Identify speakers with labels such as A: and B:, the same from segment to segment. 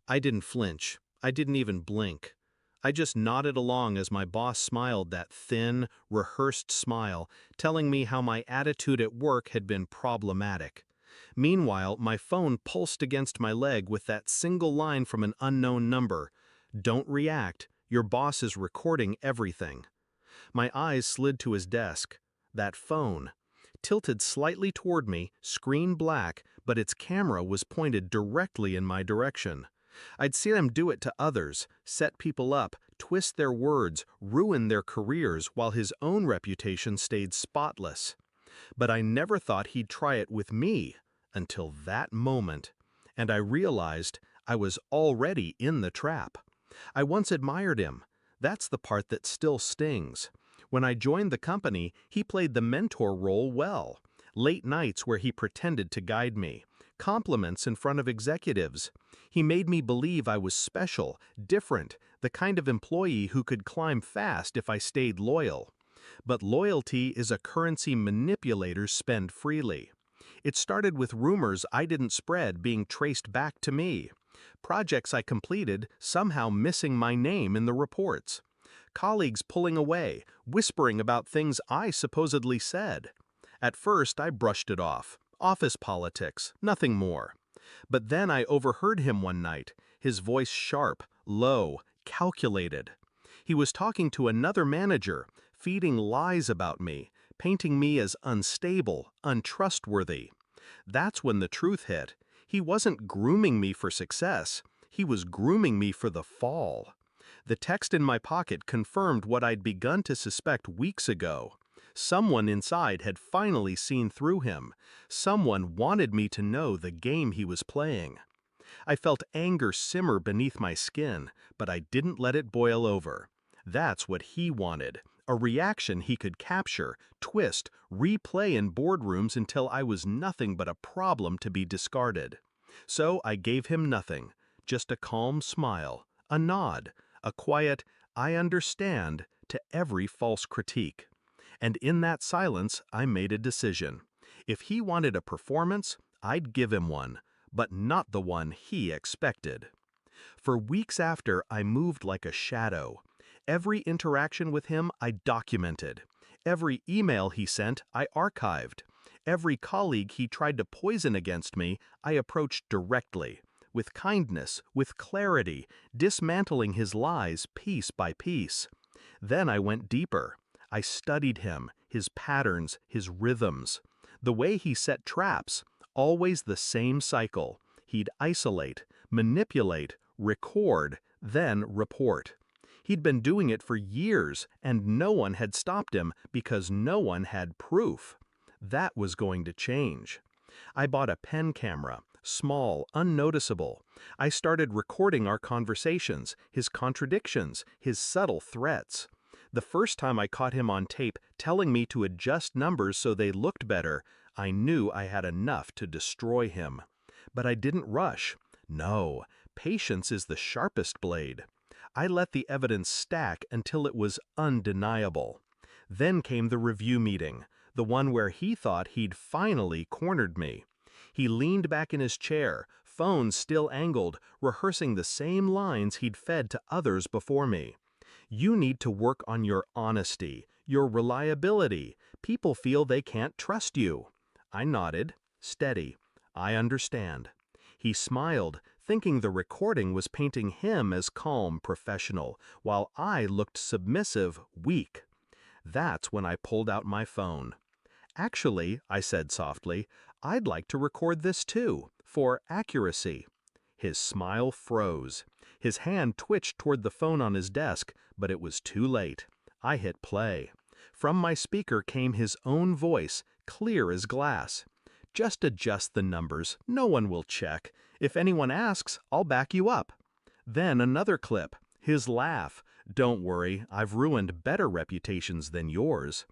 A: I didn't flinch. I didn't even blink. I just nodded along as my boss smiled that thin, rehearsed smile, telling me how my attitude at work had been problematic. Meanwhile, my phone pulsed against my leg with that single line from an unknown number. Don't react. Your boss is recording everything. My eyes slid to his desk. That phone. Tilted slightly toward me, screen black, but its camera was pointed directly in my direction. I'd seen him do it to others, set people up, twist their words, ruin their careers while his own reputation stayed spotless. But I never thought he'd try it with me, until that moment. And I realized I was already in the trap. I once admired him. That's the part that still stings. When I joined the company, he played the mentor role well. Late nights where he pretended to guide me. Compliments in front of executives. He made me believe I was special, different, the kind of employee who could climb fast if I stayed loyal. But loyalty is a currency manipulators spend freely. It started with rumors I didn't spread being traced back to me. Projects I completed somehow missing my name in the reports. Colleagues pulling away, whispering about things I supposedly said. At first, I brushed it off. Office politics, nothing more. But then I overheard him one night, his voice sharp, low, calculated. He was talking to another manager, feeding lies about me, painting me as unstable, untrustworthy. That's when the truth hit. He wasn't grooming me for success. He was grooming me for the fall. The text in my pocket confirmed what I'd begun to suspect weeks ago. Someone inside had finally seen through him. Someone wanted me to know the game he was playing. I felt anger simmer beneath my skin, but I didn't let it boil over. That's what he wanted, a reaction he could capture, twist, replay in boardrooms until I was nothing but a problem to be discarded. So I gave him nothing, just a calm smile, a nod, a quiet, "I understand," to every false critique. And in that silence, I made a decision. If he wanted a performance, I'd give him one, but not the one he expected. For weeks after, I moved like a shadow. Every interaction with him I documented. Every email he sent I archived. Every colleague he tried to poison against me I approached directly, with kindness, with clarity, dismantling his lies piece by piece. Then I went deeper. I studied him, his patterns, his rhythms. The way he set traps, always the same cycle. He'd isolate, manipulate, record, then report. He'd been doing it for years, and no one had stopped him because no one had proof. That was going to change. I bought a pen camera, small, unnoticeable. I started recording our conversations, his contradictions, his subtle threats. The first time I caught him on tape telling me to adjust numbers so they looked better, I knew I had enough to destroy him. But I didn't rush. No, patience is the sharpest blade. I let the evidence stack until it was undeniable. Then came the review meeting, the one where he thought he'd finally cornered me. He leaned back in his chair, phone still angled, rehearsing the same lines he'd fed to others before me. You need to work on your honesty, your reliability. People feel they can't trust you. I nodded, steady. I understand. He smiled, thinking the recording was painting him as calm, professional, while I looked submissive, weak. That's when I pulled out my phone. Actually, I said softly, I'd like to record this too, for accuracy. His smile froze. His hand twitched toward the phone on his desk, but it was too late. I hit play. From my speaker came his own voice, clear as glass. Just adjust the numbers. No one will check. If anyone asks, I'll back you up. Then another clip. His laugh. Don't worry, I've ruined better reputations than yours.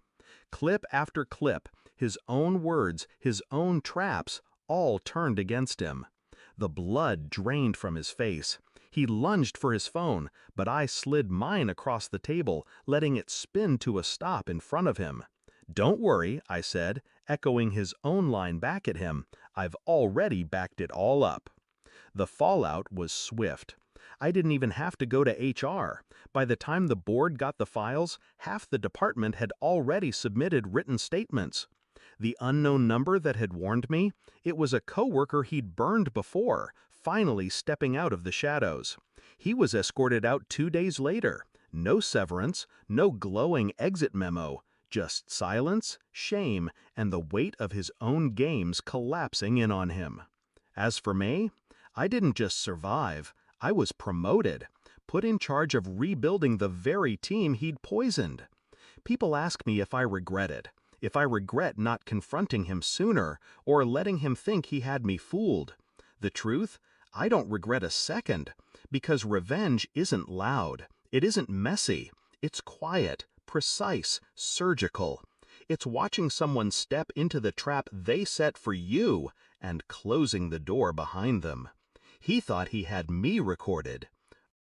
A: Clip after clip, his own words, his own traps, all turned against him. The blood drained from his face. He lunged for his phone, but I slid mine across the table, letting it spin to a stop in front of him. Don't worry, I said, echoing his own line back at him. I've already backed it all up. The fallout was swift. I didn't even have to go to HR. By the time the board got the files, half the department had already submitted written statements. The unknown number that had warned me, it was a coworker he'd burned before, finally stepping out of the shadows. He was escorted out 2 days later. No severance, no glowing exit memo, just silence, shame, and the weight of his own games collapsing in on him. As for me, I didn't just survive, I was promoted, put in charge of rebuilding the very team he'd poisoned. People ask me if I regret it, if I regret not confronting him sooner or letting him think he had me fooled. The truth? I don't regret a second, because revenge isn't loud, it isn't messy, it's quiet, precise, surgical. It's watching someone step into the trap they set for you and closing the door behind them. He thought he had me recorded.